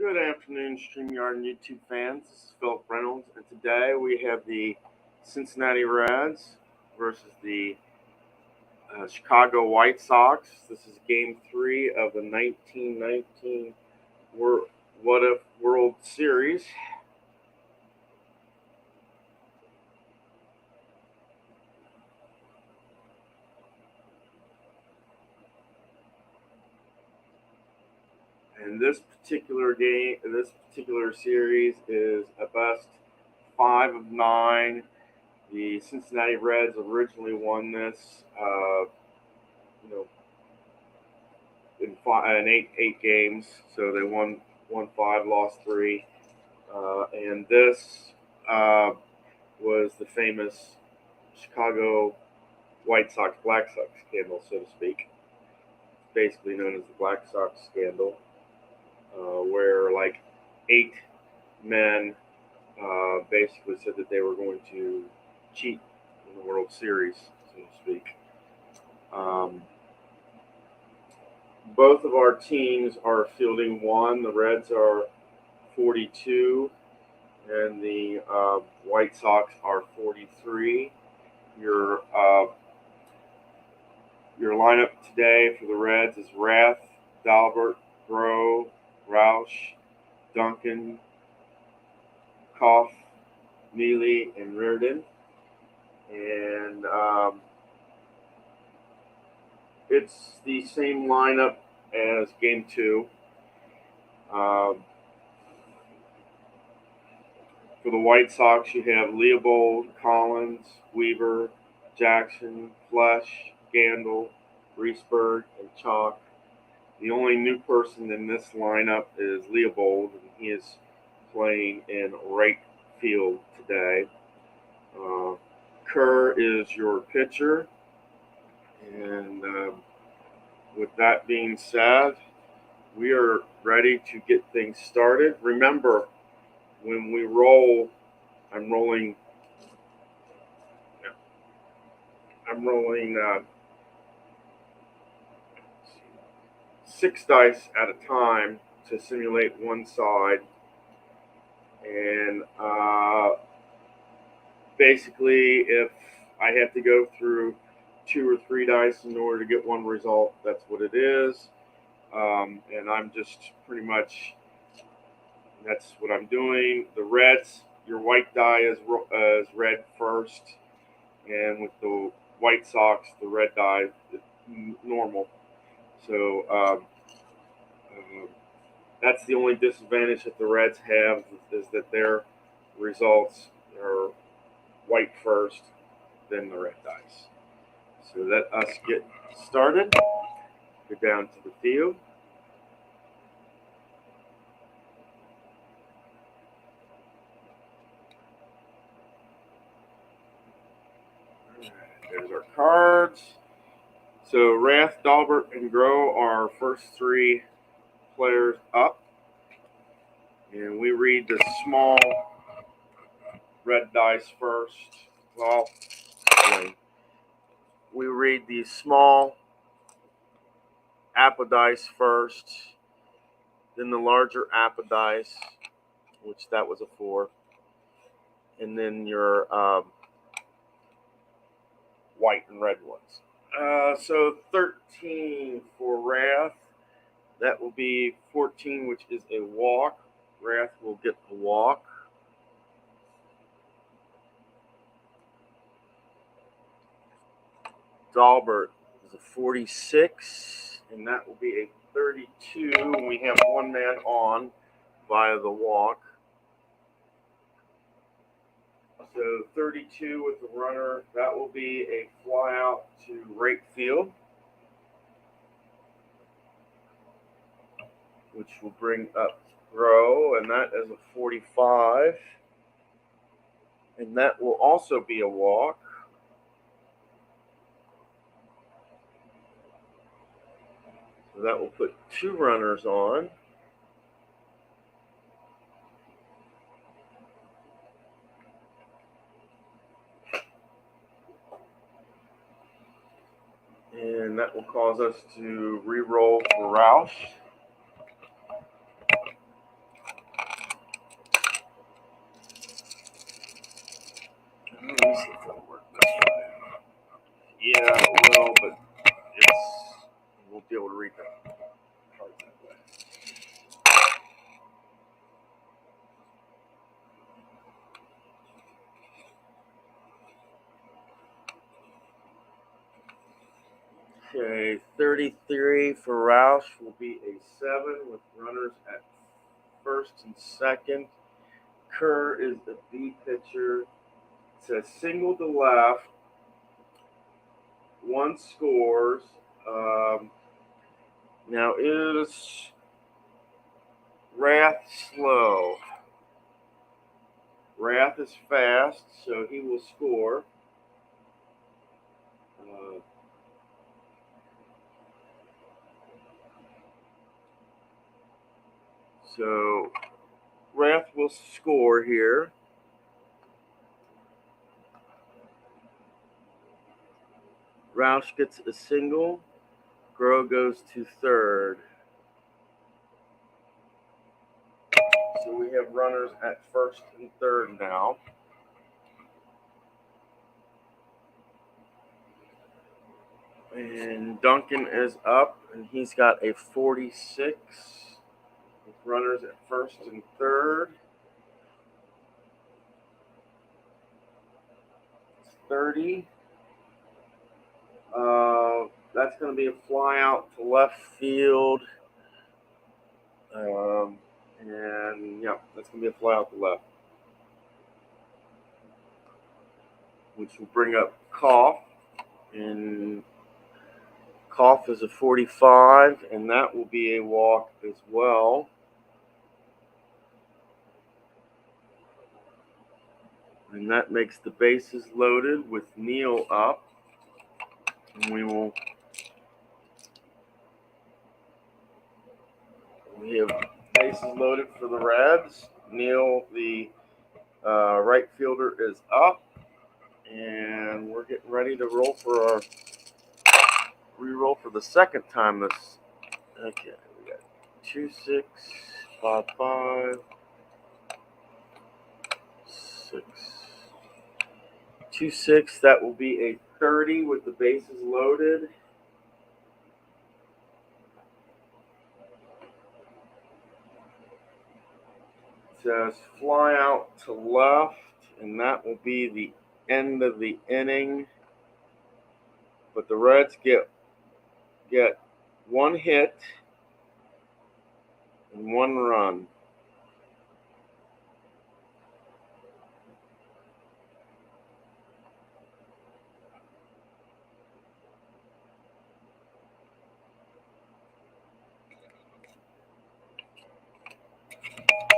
Good afternoon, StreamYard and YouTube fans. This is Philip Reynolds, and today we have the Cincinnati Reds versus the Chicago White Sox. This is Game 3 of the 1919 What If World Series. And this particular series is a best 5 of 9. The Cincinnati Reds originally won this, in eight games. So they won 5, lost 3, and this was the famous Chicago White Sox Black Sox scandal, so to speak. Basically known as the Black Sox scandal, where like 8 men basically said that they were going to cheat in the World Series, so to speak. Both of our teams are fielding 1. The Reds are 42, and the White Sox are 43. Your lineup today for the Reds is Rath, Dalbert, Groh, Roush, Duncan, Koff, Neely, and Reardon. And it's the same lineup as Game 2. For the White Sox, you have Leopold, Collins, Weaver, Jackson, Flesh, Gandil, Reesberg, and Chalk. The only new person in this lineup is Leopold, and he is playing in right field today. Kerr is your pitcher. And with that being said, we are ready to get things started. Remember, when we roll, I'm rolling 6 dice at a time to simulate one side. And basically, if I have to go through 2 or 3 dice in order to get one result, that's what it is. And I'm just pretty much, that's what I'm doing. The Reds, your white die is red first, and with the White Sox, the red die is normal. So that's the only disadvantage that the Reds have, is that their results are white first, then the red dice. So let us get started. Go down to the field. There's our cards. So Rath, Dalbert, and Groh are our first 3 players up. And we read the small red dice first. Well, we read the small apodice first, then the larger apodice, which that was a 4, and then your white and red ones. So 13 for Rath. That will be 14, which is a walk. Rath will get the walk. Dalbert is a 46, and that will be a 32. And we have 1 man on via the walk. So 32 with the runner, that will be a fly out to right field, which will bring up Groh, and that is a 45. And that will also be a walk. So that will put 2 runners on. And that will cause us to re-roll for Roush. Okay, 33 for Roush will be a 7 with runners at first and second. Kerr is the B pitcher. It says single to left, one scores. Now is Rath slow? Rath is fast, so he will score. So Rath will score here. Roush gets a single. Groh goes to third. So we have runners at first and third now. And Duncan is up, and he's got a 46 with runners at first and third. It's 30. That's going to be a fly out to left field. And yeah, that's going to be a fly out to left, which will bring up Koff. And Koff is a 45, and that will be a walk as well. And that makes the bases loaded with Neal up. And we have bases loaded for the Reds. Neal, the right fielder, is up. And we're getting ready to roll for our re-roll for the second time this. Okay, we got 2, 6, 5, 5, 6, 2, 6. That will be a 30 with the bases loaded. It says fly out to left, and that will be the end of the inning. But the Reds get one hit and one run.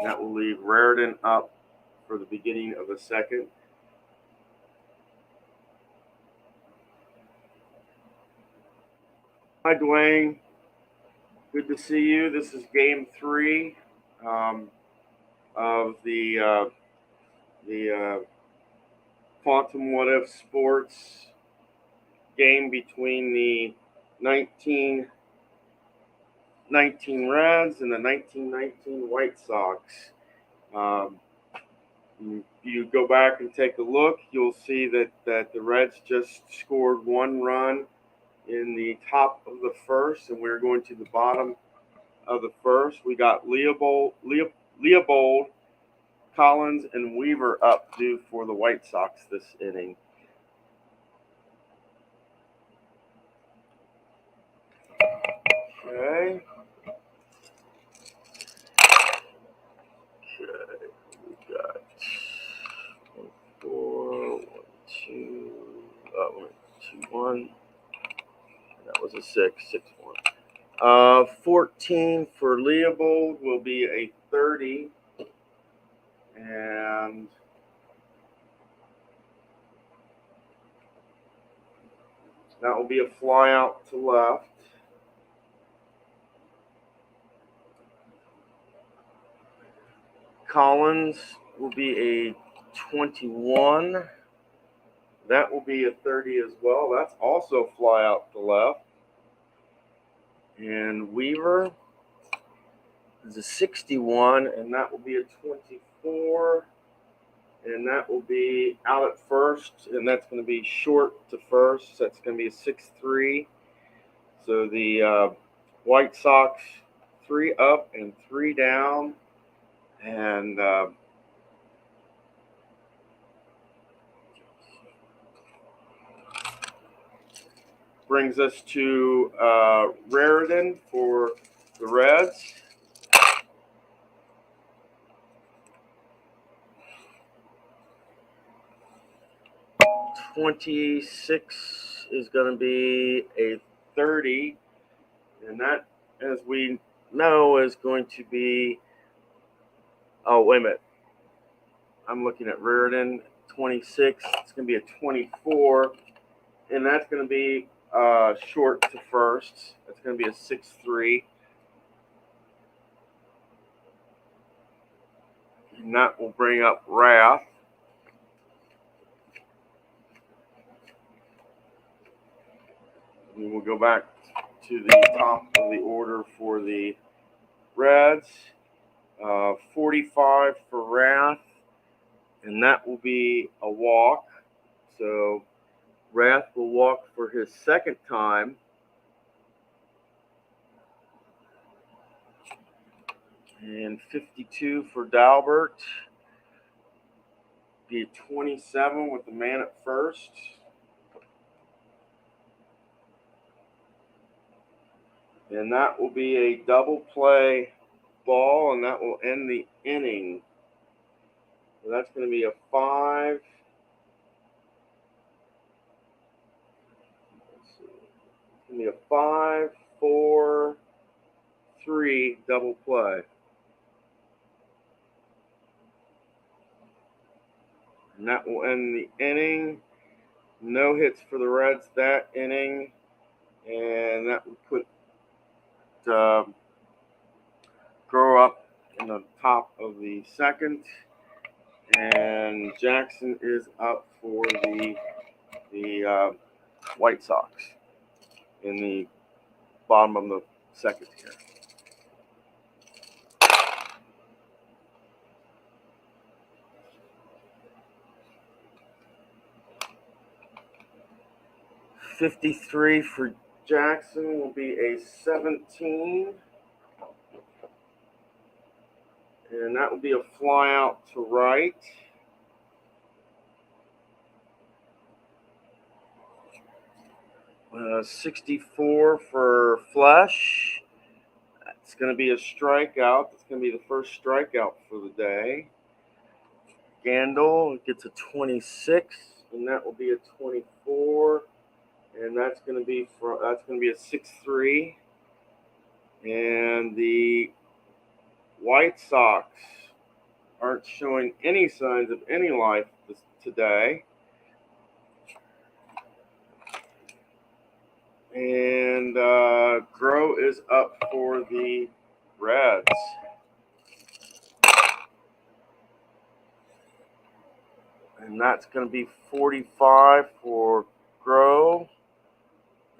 That will leave Raritan up for the beginning of the second. Hi, Dwayne. Good to see you. This is Game 3 of the Quantum What If Sports game between the 1919 Reds and the 1919 White Sox. You go back and take a look, you'll see that the Reds just scored one run in the top of the first, and we're going to the bottom of the first. We got Leopold, Collins, and Weaver up due for the White Sox this inning. Okay. We got 1, 4, 1, 2, 1, 2, 1. That was a 6, 6, 1. 14 for Leopold will be a 30. And that will be a fly out to left. Collins will be a 21. That will be a 30 as well. That's also fly out to left. And Weaver is a 61, and that will be a 24. And that will be out at first, and that's going to be short to first. So that's going to be a 6-3. So the White Sox 3 up and 3 down. And brings us to Raritan for the Reds. $26 is going to be a 30, and that, as we know, is going to be, oh, wait a minute. I'm looking at Raritan, 26. It's going to be a 24, and that's going to be short to first. That's going to be a 6-3. And that will bring up Wrath. We will go back to the top of the order for the Reds. 45 for Wrath, and that will be a walk. So Wrath will walk for his second time. And 52 for Dalbert. Be a 27 with the man at first. And that will be a double play ball, and that will end the inning. So that's going to be a 5. Let's see. It's going to be a 5, 4, 3 double play. And that will end the inning. No hits for the Reds that inning. And that will put Grow up in the top of the second. And Jackson is up for the White Sox in the bottom of the second here. $53 for Jackson will be a 17. And that will be a fly out to right. $64 for Flesh. That's going to be a strikeout. That's going to be the first strikeout for the day. Gandil gets a 26, and that will be a 24. And that's going to be a 6-3. And the White Sox aren't showing any signs of any life today. And Grow is up for the Reds. And that's going to be 45 for Grow.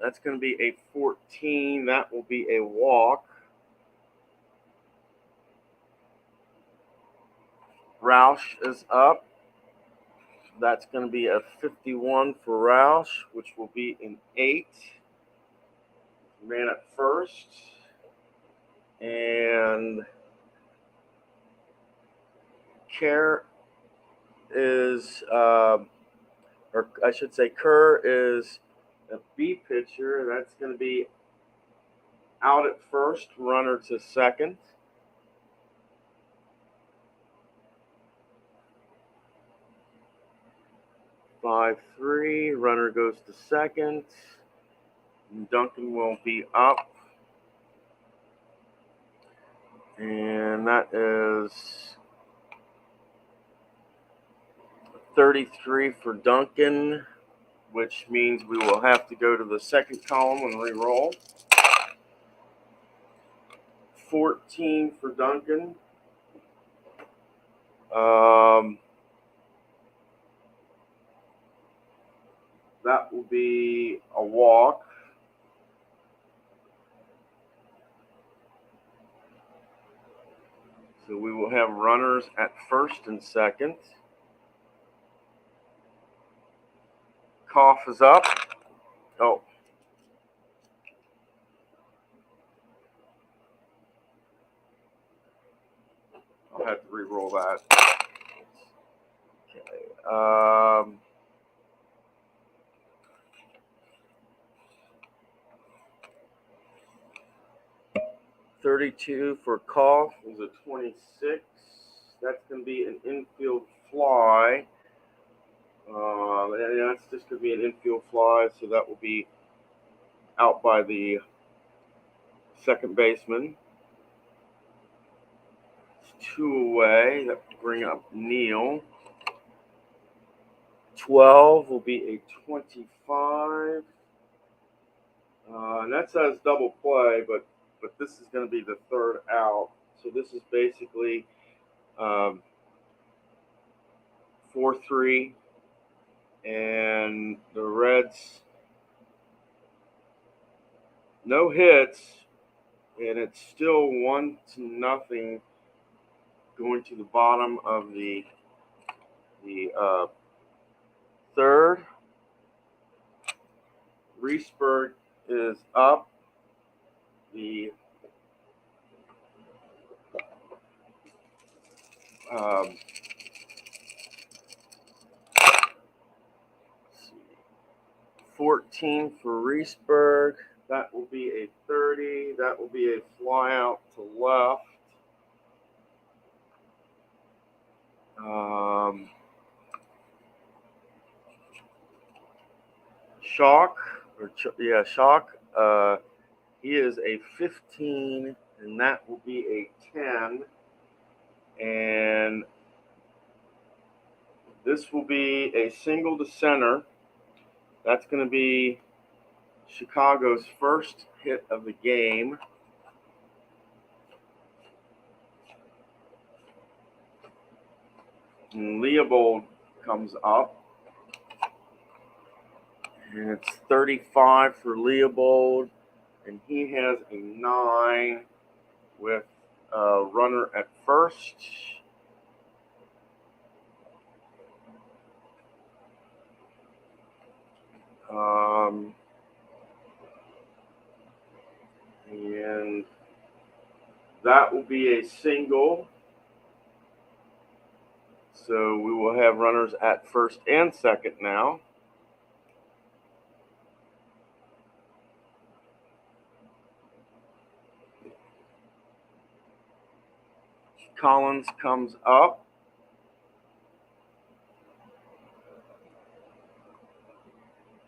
That's going to be a 14. That will be a walk. Roush is up. That's going to be a 51 for Roush, which will be an 8. Man at first. And Kerr is, or I should say Kerr is a B pitcher. That's going to be out at first, runner to second. Five, 3, runner goes to second. Duncan will be up. And that is 33 for Duncan, which means we will have to go to the second column and re-roll. 14 for Duncan. That will be a walk. So we will have runners at first and second. Cough is up. Oh. I'll have to re-roll that. Okay. 32 for Koff is a 26. That's going to be an infield fly. And that's just going to be an infield fly, so that will be out by the second baseman. It's 2 away. That will bring up Neal. 12 will be a 25. And that says double play, but this is going to be the third out. So this is basically 4-3, and the Reds no hits, and it's still 1-0 going to the bottom of the third. Riesberg is up. The 14 for Riesberg. That will be a 30. That will be a fly out to left. Shock. He is a 15, and that will be a 10. And this will be a single to center. That's going to be Chicago's first hit of the game. And Leopold comes up. And it's 35 for Leopold. And he has a 9 with a runner at first. And that will be a single. So we will have runners at first and second now. Collins comes up.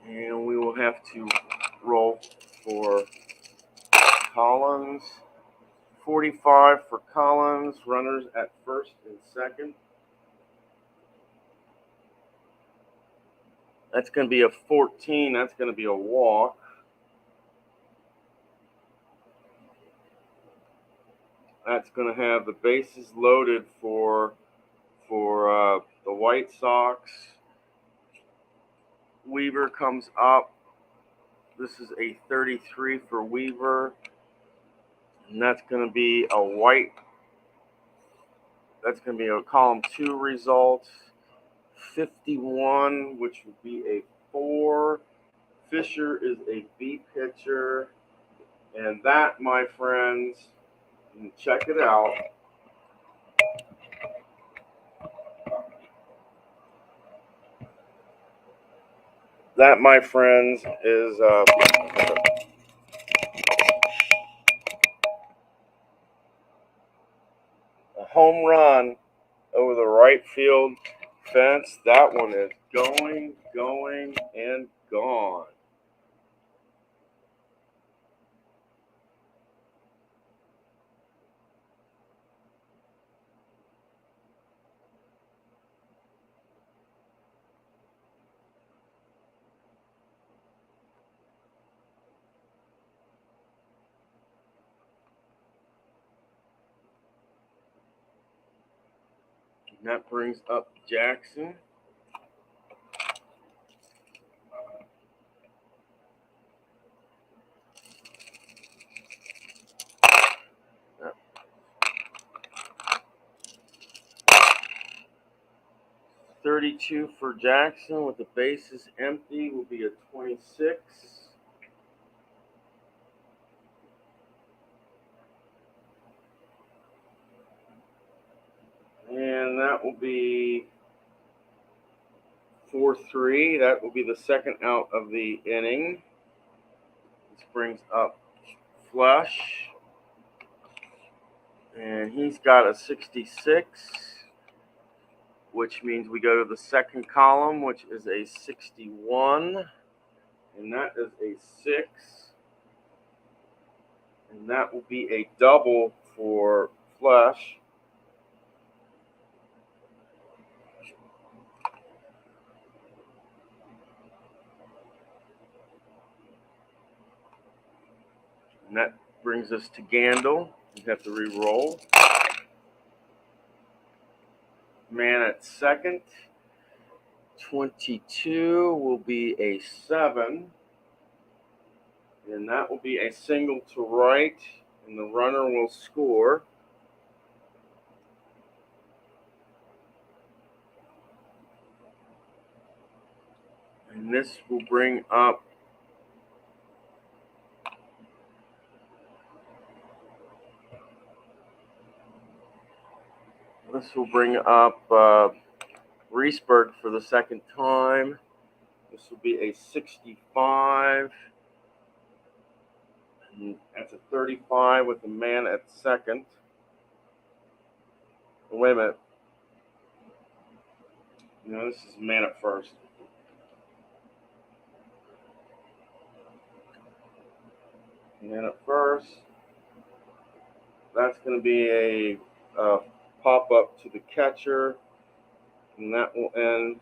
And we will have to roll for Collins. 45 for Collins, runners at first and second. That's going to be a 14. That's going to be a walk. That's going to have the bases loaded for the White Sox. Weaver comes up. This is a 33 for Weaver. And that's going to be a white. That's going to be a column 2 result. 51, which would be a 4. Fisher is a B pitcher. And that, my friends, check it out. That, my friends, is a home run over the right field fence. That one is going, and gone. And that brings up Jackson. Yep. 32 for Jackson with the bases empty will be a 26. And that will be 4-3. That will be the second out of the inning. This brings up Flush. And he's got a 66, which means we go to the second column, which is a 61, and that is a 6, and that will be a double for flesh. And that brings us to Gandil. We have to re-roll. Man at second. 22 will be a 7. And that will be a single to right. And the runner will score. And this will bring up Reesberg for the second time. This will be a 65. And that's a 35 with the man at second. Wait a minute. No, this is man at first. Man at first. That's going to be a pop up to the catcher. And that will end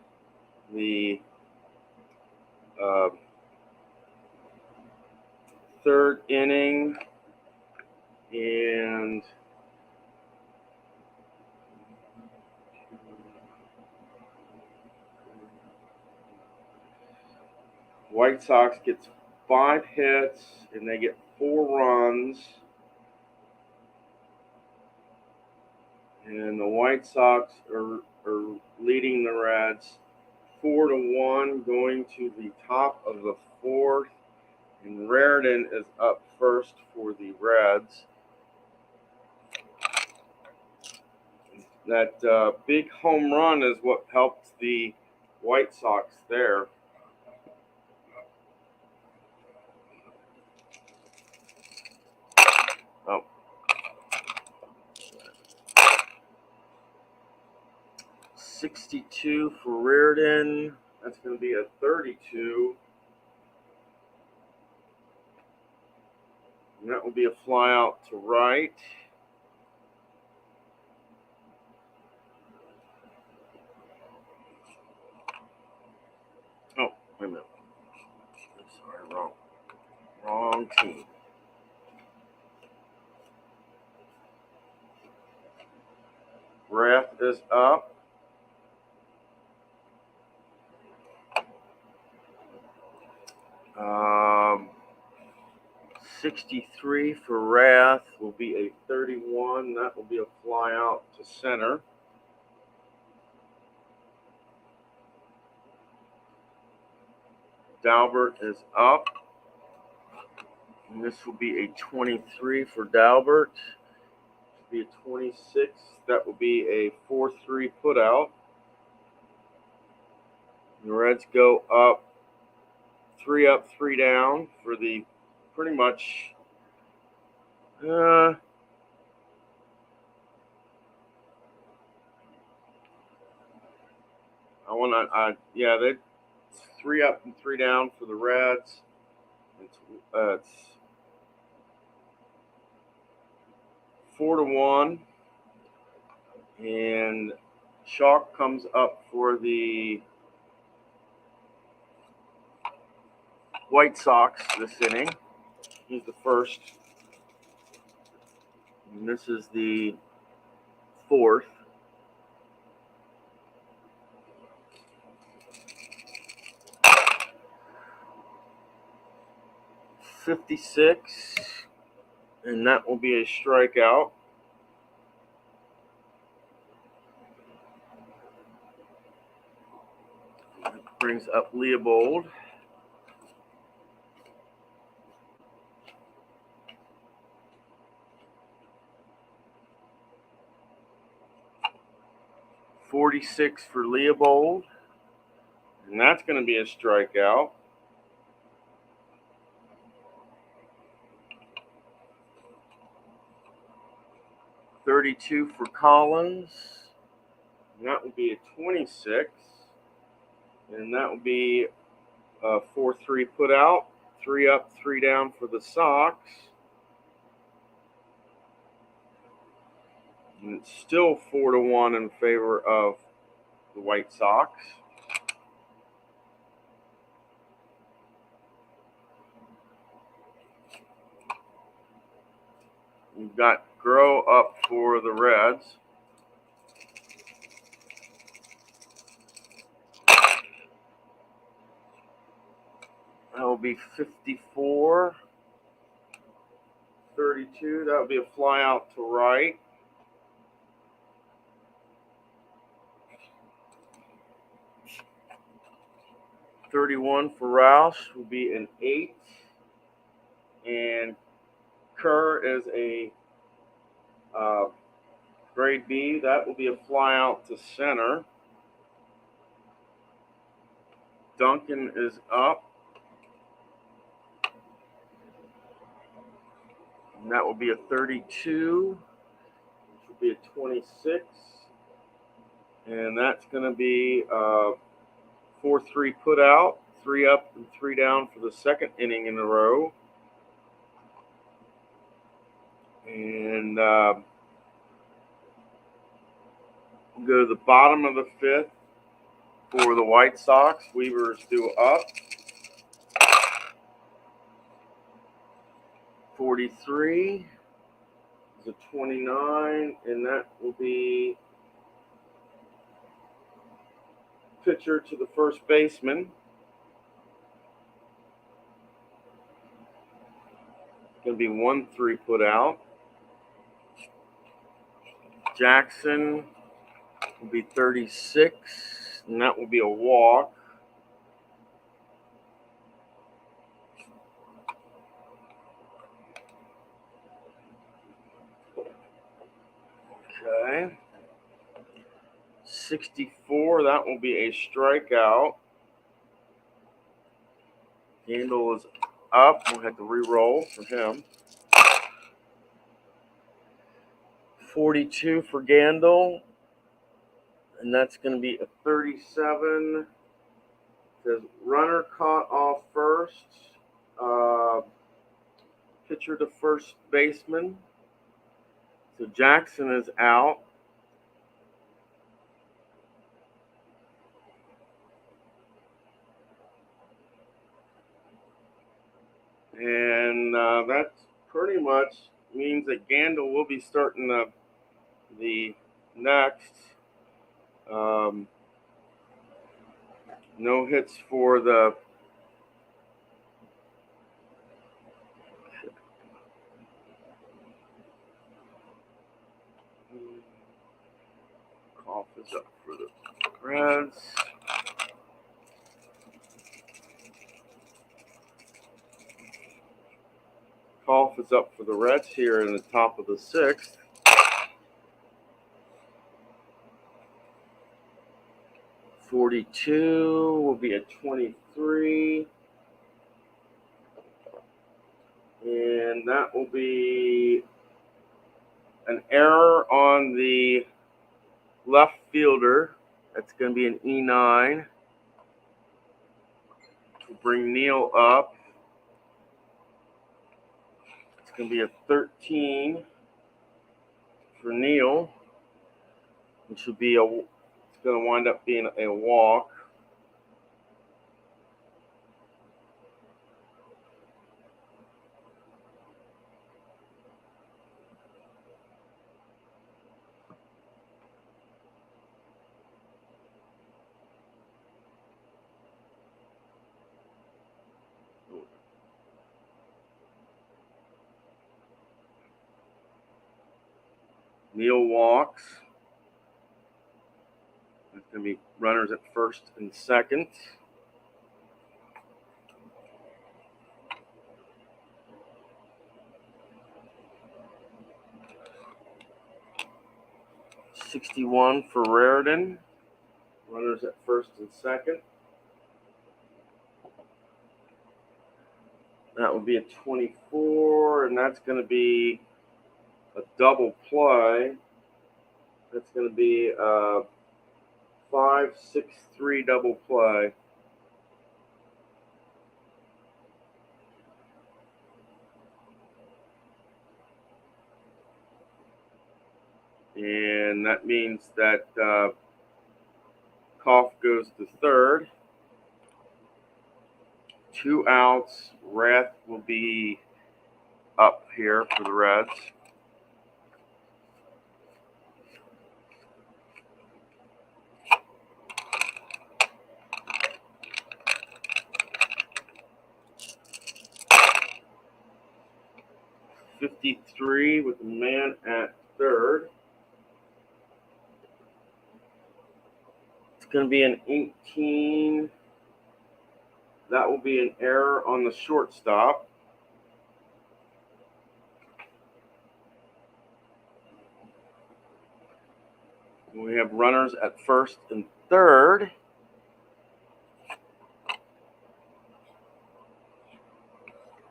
the third inning. And White Sox gets 5 hits and they get 4 runs. And the White Sox are leading the Reds 4-1 going to the top of the 4th. And Raritan is up first for the Reds. That big home run is what helped the White Sox there. Oh. 62 for Raritan. That's going to be a 32. And that will be a fly out to right. Oh, wait a minute. Sorry, wrong team. Rath is up. 63 for Rath will be a 31. That will be a fly out to center. Dalbert is up. And this will be a 23 for Dalbert. This will be a 26. That will be a 4-3 put out. The Reds go up 3 up, 3 down for the pretty much they're 3 up and 3 down for the Reds. It's 4-1, and Chalk comes up for the White Sox this inning. He's the first, and this is the 4th. .56, and that will be a strikeout. That brings up Leopold. .46 for Leopold, and that's going to be a strikeout. 32 for Collins. And that would be a 26. And that would be a 4-3 put out. 3 up, 3 down for the Sox. And it's still 4-1 in favor of the White Sox. We've got Grow up for the Reds. That will be 54. 32. That would be a fly out to right. $31 for Roush will be an 8. And Kerr is a grade B. That will be a fly out to center. Duncan is up. And that will be a 32. Which will be a 26. And that's going to be 4-3 put out. 3 up and 3 down for the second inning in a row. And we'll go to the bottom of the 5th for the White Sox. Weaver's due up. 43 is a 29, and that will be pitcher to the first baseman. Going to be 1-3 put out. Jackson will be 36, and that will be a walk. Okay. 64, that will be a strikeout. Handle is up. We'll have to re-roll for him. 42 for Gandil, and that's going to be a 37. Says runner caught off first. Pitcher to first baseman. So Jackson is out. And that pretty much means that Gandil will be starting the next. No hits for the cough is up for the Reds. Cough is up for the Reds here in the top of the 6th. $42 will be a 23. And that will be an error on the left fielder. That's going to be an E9. We'll bring Neal up. It's going to be a 13 for Neal, which will be it's going to wind up being a walk. Neal walks. It's going to be runners at first and second. $61 for Raritan. Runners at first and second. That will be a 24, and that's going to be a double play. That's going to be a 5-6-3 double play. And that means that Koff goes to third. 2 outs. Rath will be up here for the Reds. '53 with a man at third. It's going to be an 18. That will be an error on the shortstop. We have runners at first and third.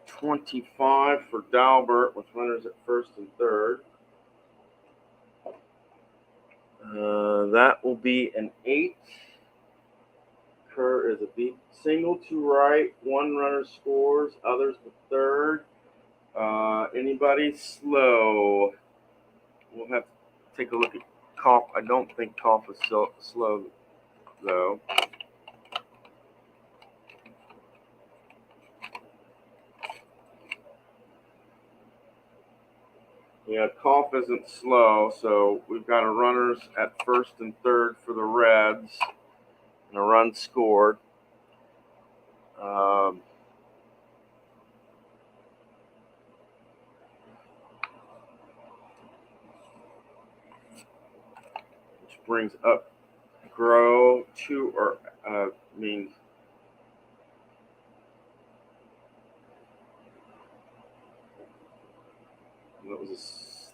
'25 for Dalbert with runners at first and third. That will be an 8. Kerr is a beat. Single to right. 1 runner scores. Others to third. Anybody slow? We'll have to take a look at Koff. I don't think Koff is so slow, though. Yeah, Koff isn't slow, so we've got a runners at first and third for the Reds, and a run scored. Which brings up Grow means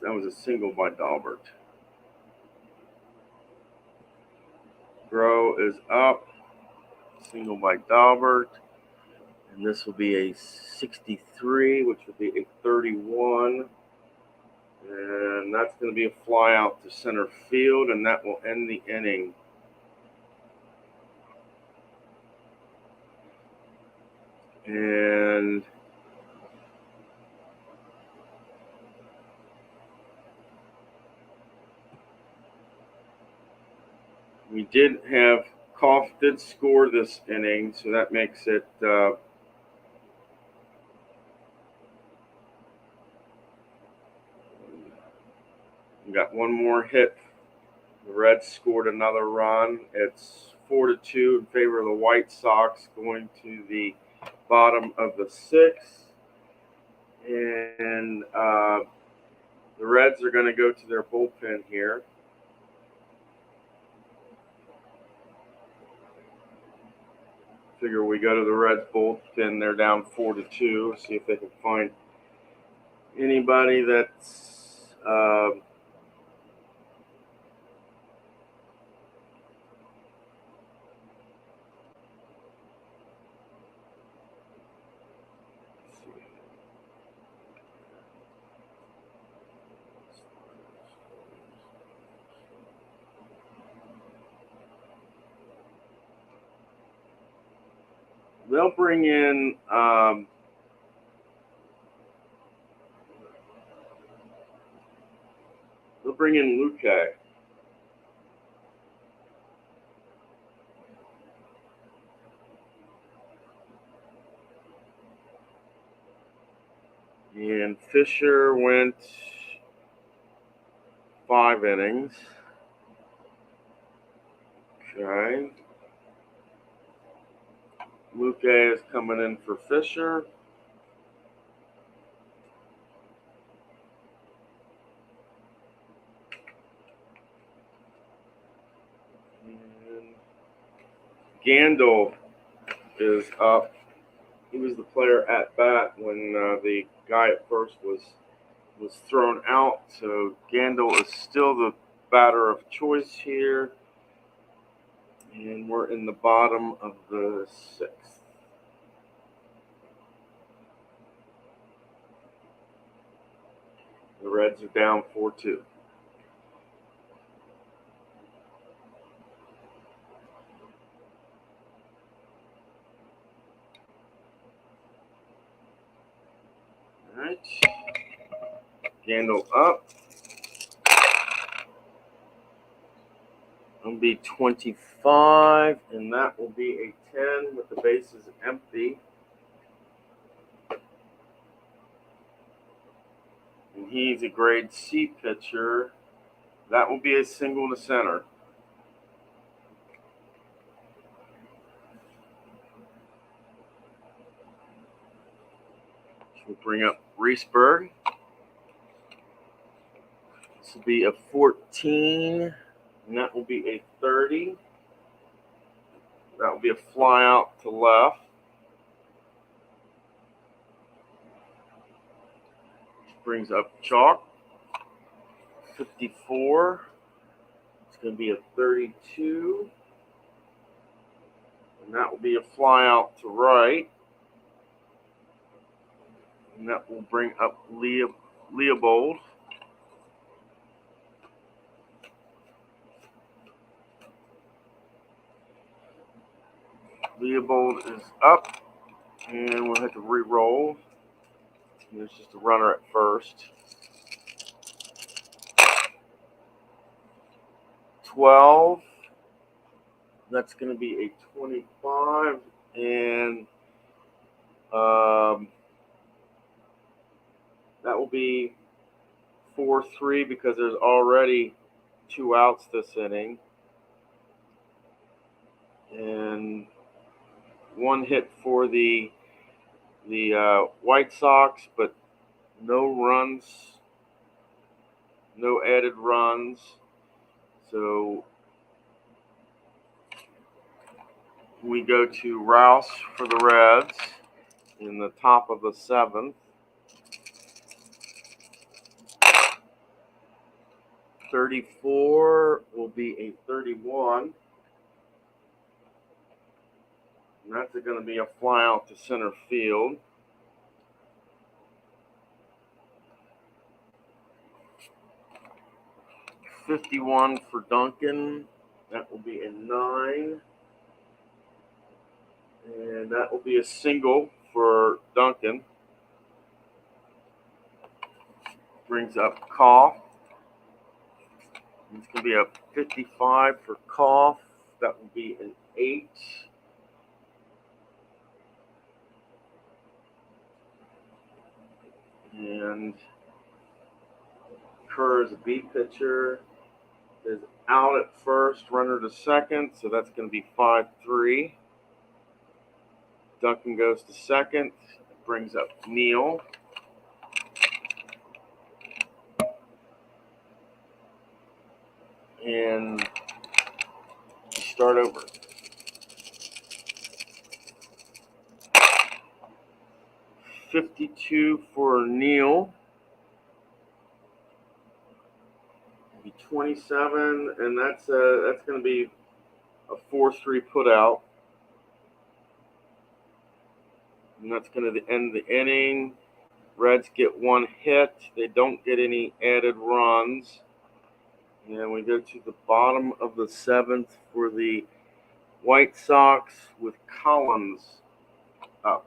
that was a single by Dalbert. Grow is up, single by Dalbert, and this will be a 63, which will be a 31, and that's going to be a fly out to center field, and that will end the inning. And we did have Koff did score this inning, so that makes it we got one more hit. The Reds scored another run. It's 4-2 in favor of the White Sox, going to the bottom of the 6th. And the Reds are going to go to their bullpen here. Figure we go to the Reds bullpen. They're down 4-2. See if they can find anybody that's they'll bring in Luque. And Fisher went 5 innings. Okay. Luque is coming in for Fisher. And Gandil is up. He was the player at bat when the guy at first was thrown out. So Gandil is still the batter of choice here. And we're in the bottom of the 6th. The The Reds are down 4-2. All right. Candle up. It'll be 25, and that will be a 10 with the bases empty. And he's a grade C pitcher. That will be a single to center. We'll bring up Reesberg. This will be a 14, and that will be a 30. That will be a fly out to left. Brings up Chalk. 54. It's going to be a 32. And that will be a fly out to right. And that will bring up Leopold. Leopold is up, and we'll have to re-roll. There's just a runner at first. 12. That's going to be a 25, and that will be 4-3 because there's already 2 outs this inning. And 1 hit for the White Sox, but no runs, no added runs. So we go to Rouse for the Reds in the top of the 7th. 34 will be a 31. And that's going to be a fly out to center field. 51 for Duncan. That will be a 9. And that will be a single for Duncan. Brings up Koff. It's going to be a 55 for Koff. That will be an 8. And Kerr is a B pitcher. Is out at first, runner to second, so that's going to be 5-3. Duncan goes to second, brings up Neal. And start over. $52 for Neal. 27, and that's going to be a 4-3 put out. And that's going to end the inning. Reds get 1 hit. They don't get any added runs. And we go to the bottom of the 7th for the White Sox with Collins up.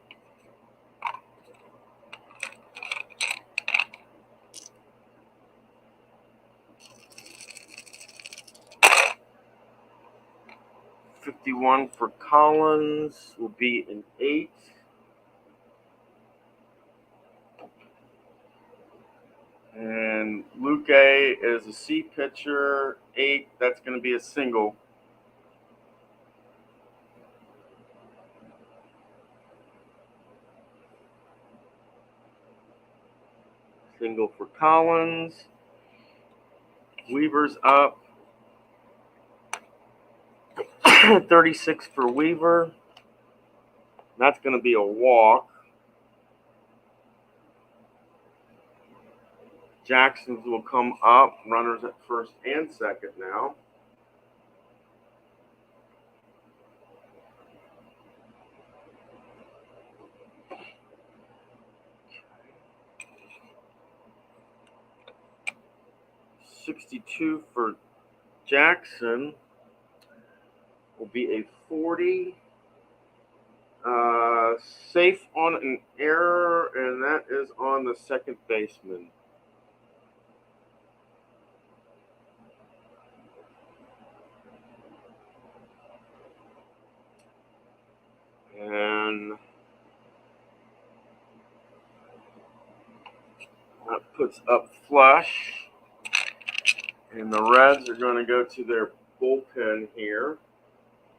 $51 for Collins will be an 8. And Luque is a C pitcher, 8. That's going to be a single. Single for Collins. Weaver's up. 36 for Weaver. That's going to be a walk. Jackson's will come up. Runners at first and second now. 62 for Jackson will be a 40. Safe on an error, and that is on the second baseman. And that puts up flush. And the Reds are going to go to their bullpen here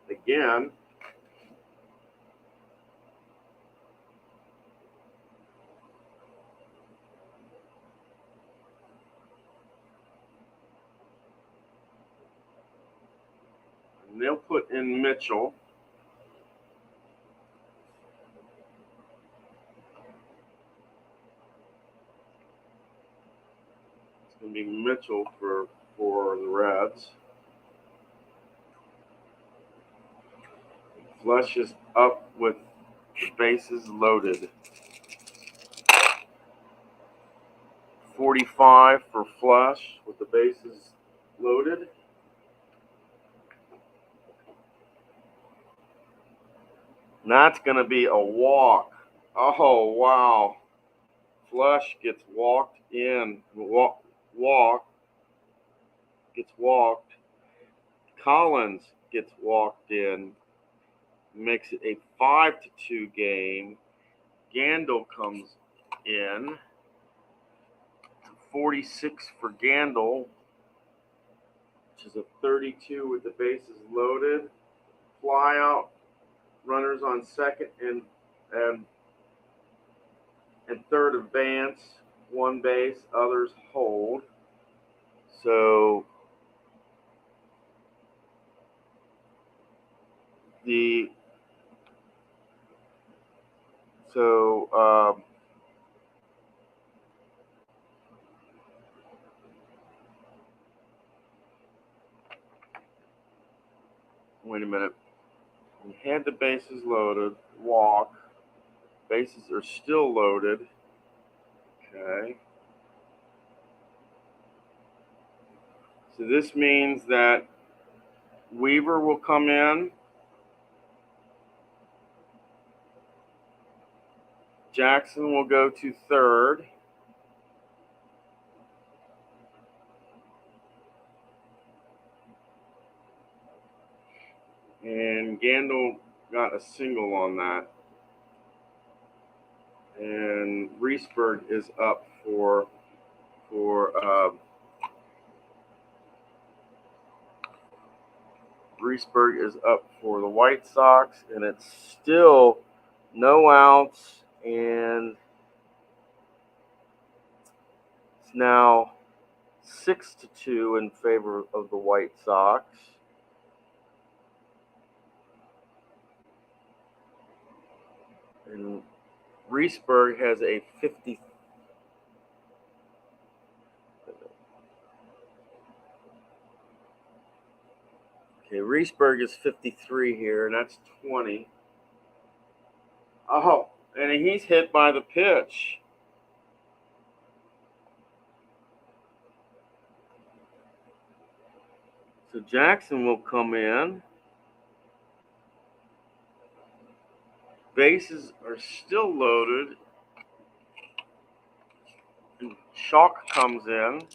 again. And they'll put in Mitchell. It's going to be Mitchell for the Reds. Flush is up with the bases loaded. 45 for Flush with the bases loaded. And that's going to be a walk. Oh, wow. Flush gets walked in. Gets walked. Collins gets walked in. Makes it a 5-2 game. Gandil comes in. 46 for Gandil, which is a 32 with the bases loaded. Fly out, runners on second and third advance, one base, others hold. So wait a minute. We had the bases loaded, walk. Bases are still loaded. Okay. So this means that Weaver will come in. Jackson will go to third. And Gandil got a single on that. And Riesberg is up for the White Sox, and it's still no outs, and it's now 6-2 in favor of the White Sox. And Riesberg has a 50. Okay, Riesberg is 53 here, and that's 20. Oh, and he's hit by the pitch. So Jackson will come in. Bases are still loaded. And Schalk comes in.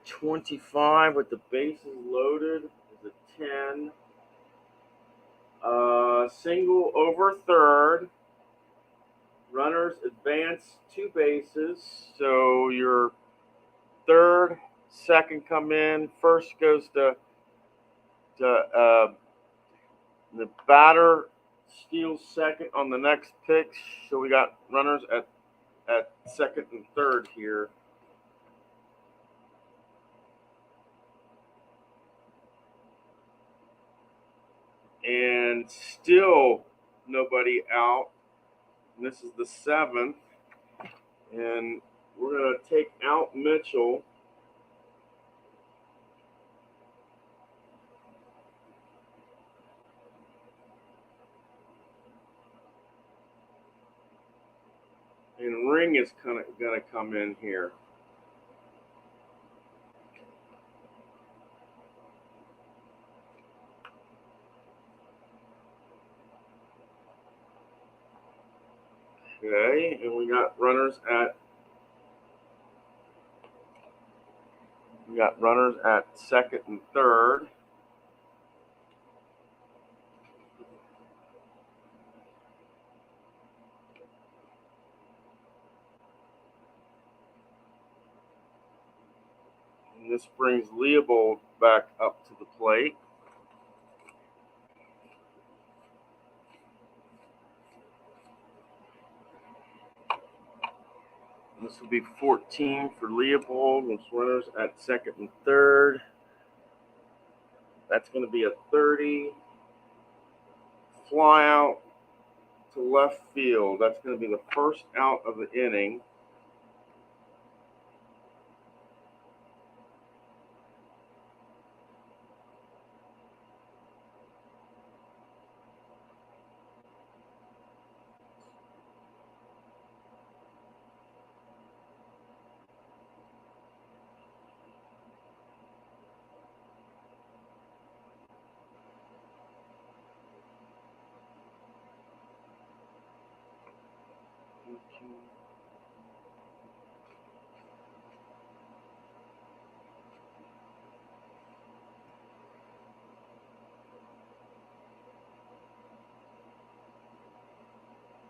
.25 with the bases loaded is a 10. Single over third. Runners advance 2 bases. So your third, second come in. First goes to the batter steals second on the next pitch. So we got runners at second and third here. And still nobody out. And this is the 7th. And we're going to take out Mitchell. ring is kind of going to come in here. Okay, and we got runners at second and third. And this brings Leopold back up to the plate. This will be 14 for Leopold, with runners at second and third. That's going to be a 30. Fly out to left field. That's going to be the first out of the inning.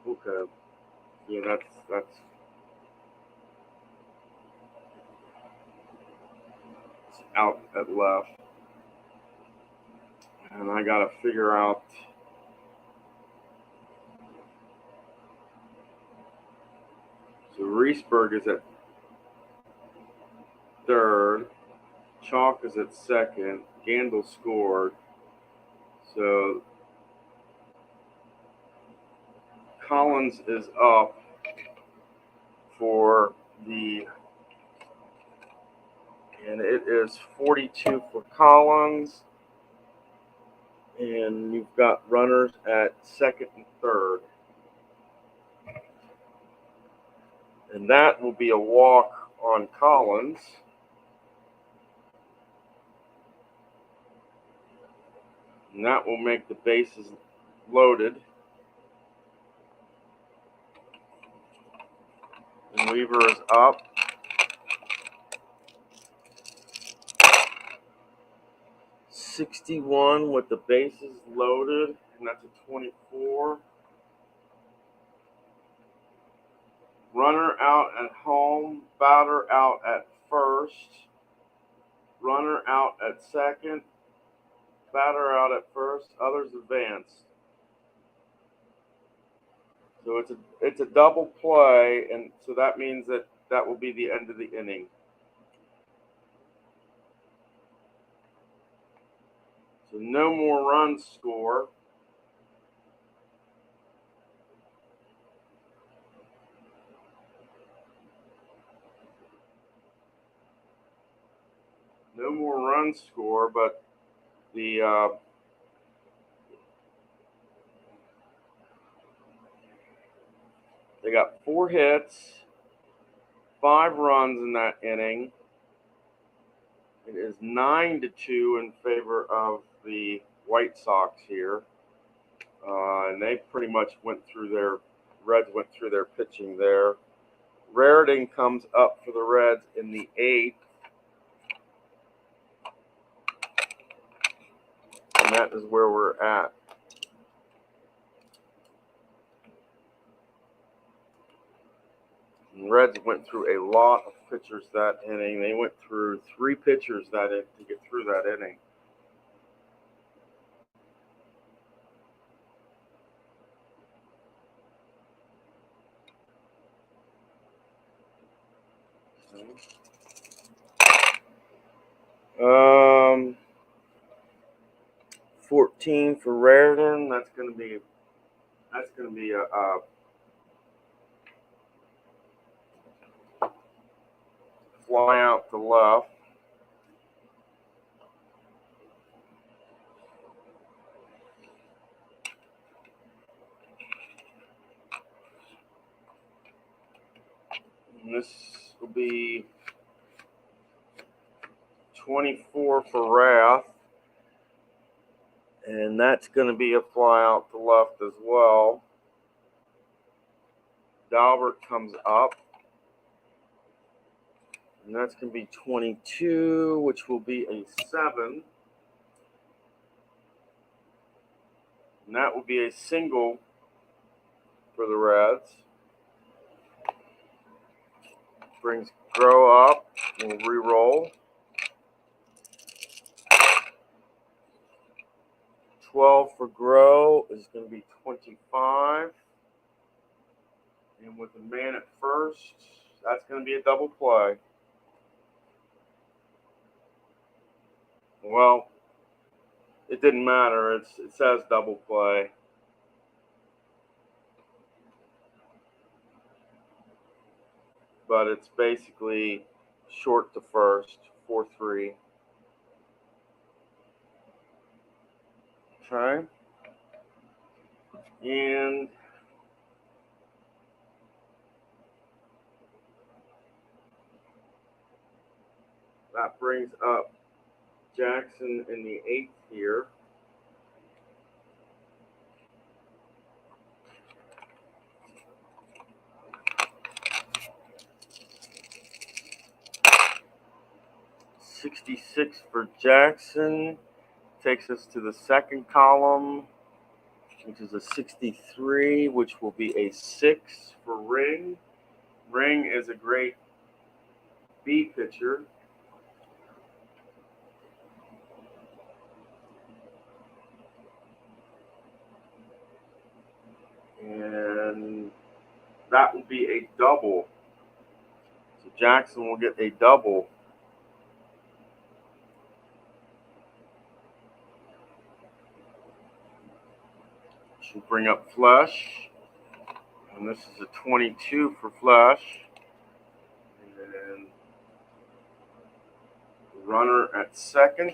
Okay. Yeah, that's out at left. And I got to figure out so Reesberg is at third. Chalk is at second. Gandil scored. So Collins is up for and it is 42 for Collins. And you've got runners at second and third. And that will be a walk on Collins. And that will make the bases loaded. And Weaver is up. .61 with the bases loaded, and that's a 24. Runner out at home, batter out at first, runner out at second, batter out at first, others advanced. So it's a double play, and so that means that will be the end of the inning. So no more runs score. No more runs score, but they got 4 hits, 5 runs in that inning. It is 9-2 in favor of the White Sox here. And they pretty much Reds went through their pitching there. Raritan comes up for the Reds in the 8th. And that is where we're at. And Reds went through a lot of pitchers that inning. They went through 3 pitchers that inning to get through that inning. Um, 14 for Raritan. That's going to be a fly out to left. And this will be 24 for Wrath. And that's going to be a fly out to left as well. Dalbert comes up. And that's going to be 22, which will be a 7. And that will be a single for the Reds. Brings Grow up. We'll re-roll. 12 for Grow is going to be 25. And with the man at first, that's going to be a double play. Well, it didn't matter. It says double play. But it's basically short to first, 4-3. Okay. And that brings up Jackson in the 8th here. $66 for Jackson. Takes us to the second column, which is a 63, which will be a 6 for Ring. Ring is a great B pitcher. And that will be a double. So Jackson will get a double. She'll bring up Flesh. And this is a 22 for Flesh. And runner at second.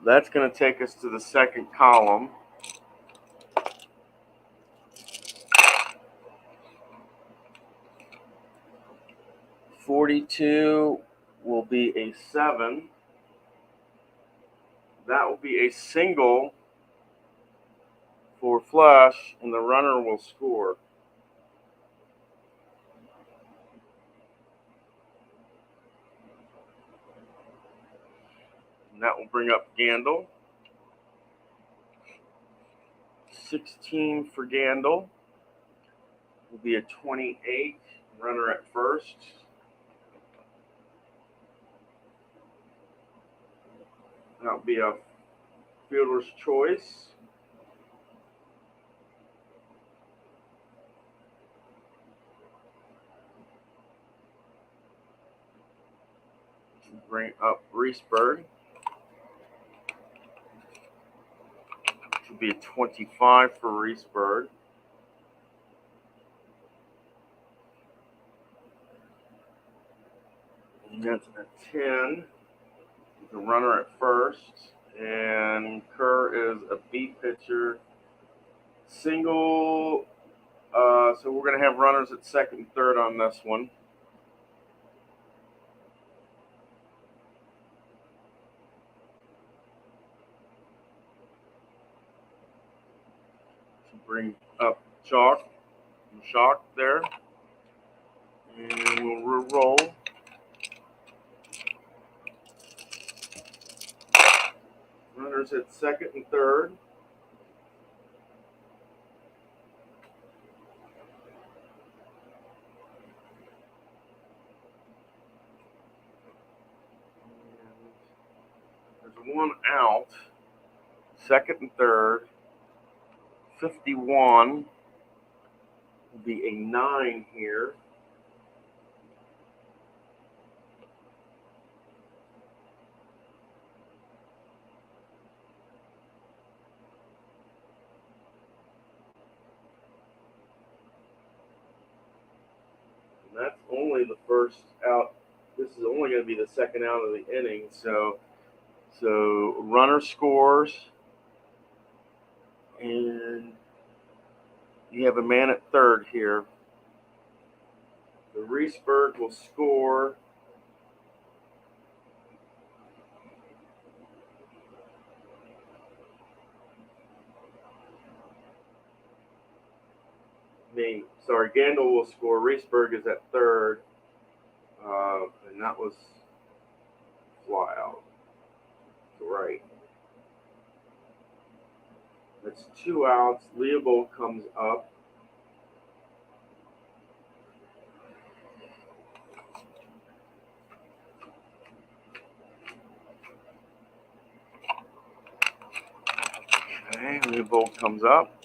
That's going to take us to the second column. $42 will be a 7. That will be a single for Flesh, and the runner will score. And that will bring up Gandil. 16 for Gandil. Will be a 28. Runner at first. That will be a fielder's choice. Bring up Reesberg. Which will be a 25 for Reesberg. And that's a 10. The runner at first. And Kerr is a B pitcher. Single. So we're going to have runners at second and third on this one. Bring up Shock there. And we'll roll. Runners at second and third. And there's one out. Second and third. 51 will be a 9 here. And that's only the first out. This is only going to be the second out of the inning. So runner scores. And you have a man at third here. The Reesburg will score Gandil will score. Reesburg is at third, and that was fly out. Right. That's 2 outs. Leopold comes up. Okay, Leopold comes up.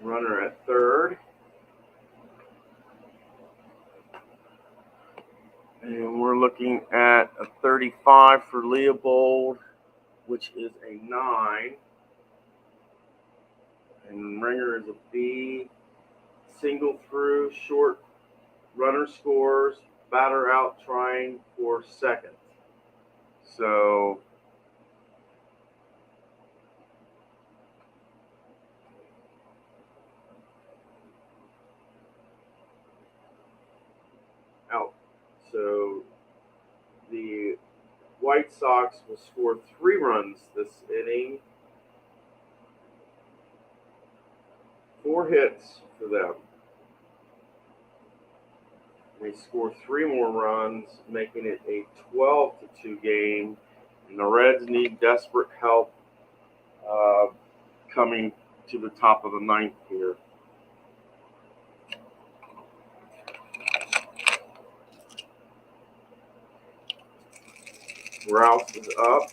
Runner at third. And we're looking at a 35 for Leopold, which is a 9. And Ringer is a B. Single through, short, runner scores, batter out trying for second. So out. So the White Sox will score 3 runs this inning. 4 hits for them. They score 3 more runs, making it a 12-2 game. And the Reds need desperate help coming to the top of the 9th here. Rouse is up.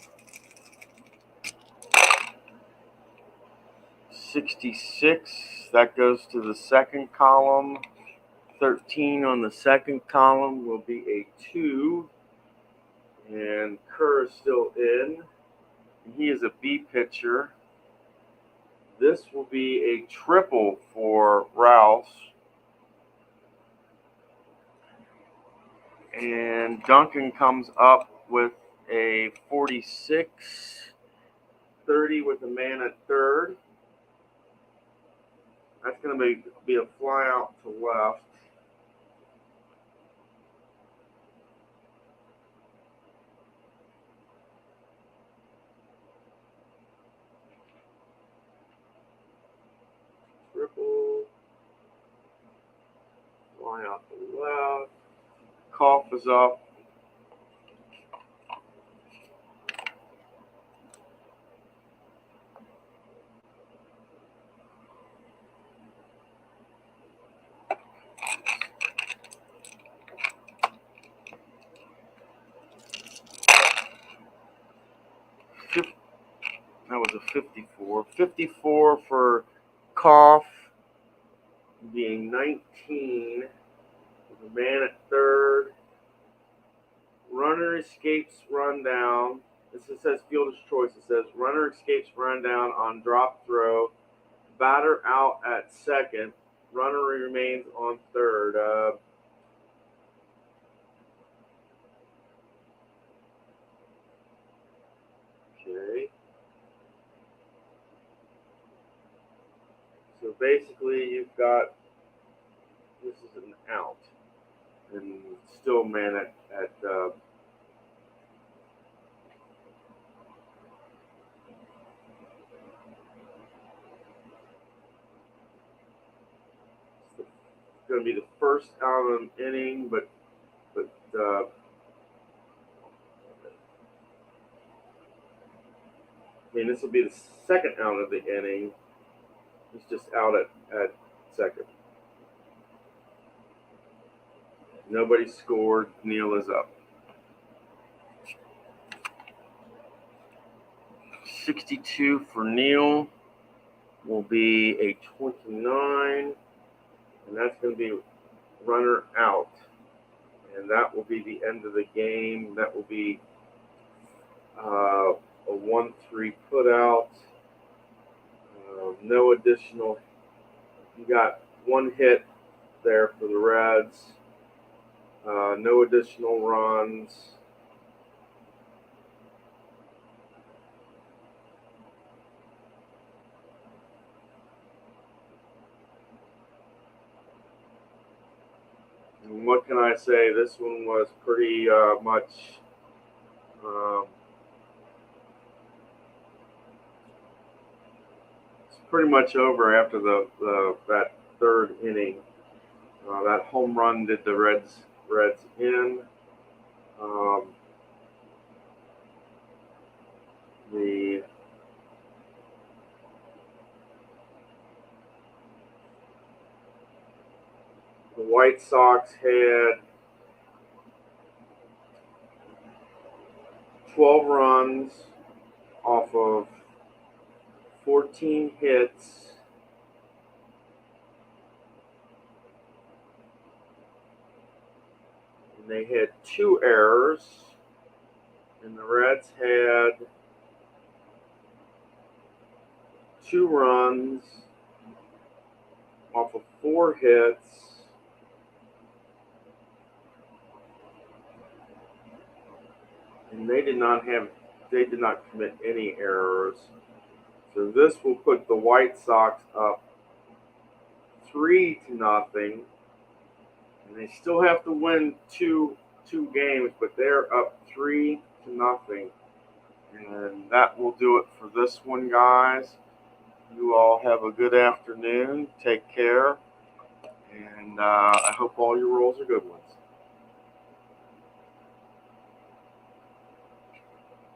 66. That goes to the second column. 13 on the second column will be a 2. And Kerr is still in. He is a B pitcher. This will be a triple for Rouse. And Duncan comes up with a 46. 30 with a man at third. That's going to be a fly out to left. Triple. Fly out to left. Cough is up. That was a 54. 54 for Cough, being 19. With a man at third. Runner escapes rundown. This says fielder's choice. It says runner escapes rundown on drop throw. Batter out at second. Runner remains on third. Okay. So basically, you've got this is an out, and still man at going to be the first out of the inning, but this will be the second out of the inning. He's just out at second. Nobody scored. Neal is up. 62 for Neal will be a 29, and that's going to be runner out. And that will be the end of the game. That will be a 1-3 put out. No additional. You got 1 hit there for the Reds. No additional runs. I say this one was pretty much um, it's pretty much over after that third inning. That home run did the Reds in. Um, the White Sox had 12 runs off of 14 hits. And they had 2 errors. And the Reds had 2 runs off of 4 hits. And they did not commit any errors. So this will put the White Sox up 3-0. And they still have to win two games, but they're up 3-0. And that will do it for this one, guys. You all have a good afternoon. Take care. And I hope all your rolls are good ones.